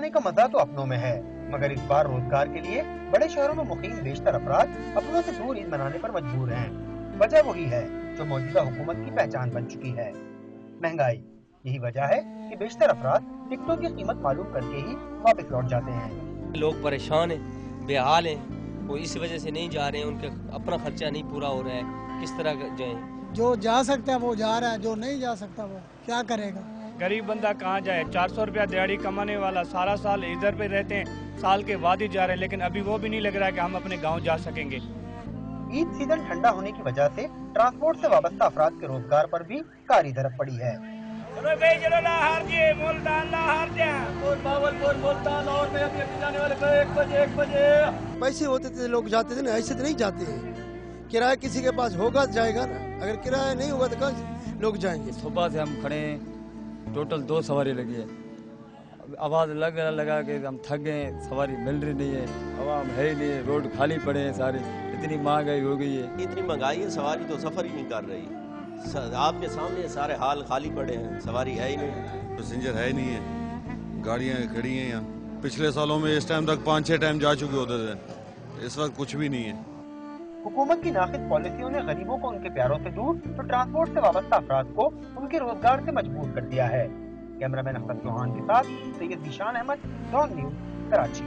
आने का मजा तो अपनों में है, मगर इस बार रोजगार के लिए बड़े शहरों में मुकीम बेशतर अफराद अपनों से दूर ईद मनाने पर मजबूर हैं। वजह वही है जो मौजूदा हुकूमत की पहचान बन चुकी है, महंगाई। यही वजह है कि बेशतर अफराद टिकटों की कीमत मालूम करके ही वापस लौट जाते हैं। लोग परेशान हैं, बेहाल हैं, वो इस वजह से नहीं जा रहे हैं, उनके अपना खर्चा नहीं पूरा हो रहा है, किस तरह जाएं? जो जा सकता है वो जा रहा है, जो नहीं जा सकता वो क्या करेगा। गरीब बंदा कहाँ जाए, 400 रुपया दिहाड़ी कमाने वाला सारा साल इधर पे रहते हैं, साल के बाद ही जा रहे हैं, लेकिन अभी वो भी नहीं लग रहा है कि हम अपने गांव जा सकेंगे। ईद सीजन ठंडा होने की वजह से ट्रांसपोर्ट से वाबस्ता अफराद के रोजगार पर भी कारी दरद पड़ी है। पैसे होते थे लोग जाते थे ना, ऐसे तो नहीं जाते हैं। किराया किसी के पास होगा तो जाएगा ना, अगर किराया नहीं होगा तो कहाँ लोग जाएंगे। सुबह से हम खड़े हैं, टोटल 2 सवारी लगी है। आवाज़ लगा के हम थक गए, सवारी मिल रही नहीं है, आवाम है ही नहीं है, रोड खाली पड़े हैं सारे, इतनी महंगाई हो गई है। इतनी महंगाई है, सवारी तो सफ़र ही नहीं कर रही। आपके सामने सारे हाल खाली पड़े हैं, सवारी है ही नहीं, पैसेंजर है ही नहीं है, गाड़ियाँ खड़ी हैं यहाँ। पिछले सालों में इस टाइम तक 5-6 टाइम जा चुके होते थे, इस वक्त कुछ भी नहीं है। हुकूमत की नाक़िस पॉलिसियों ने गरीबों को उनके प्यारों से दूर तो ट्रांसपोर्ट से वाबस्ता अफराद को उनके रोजगार से मजबूर कर दिया है। कैमरामैन अख्तर चौहान के साथ सैयद जीशान अहमद, डॉन न्यूज़, कराची।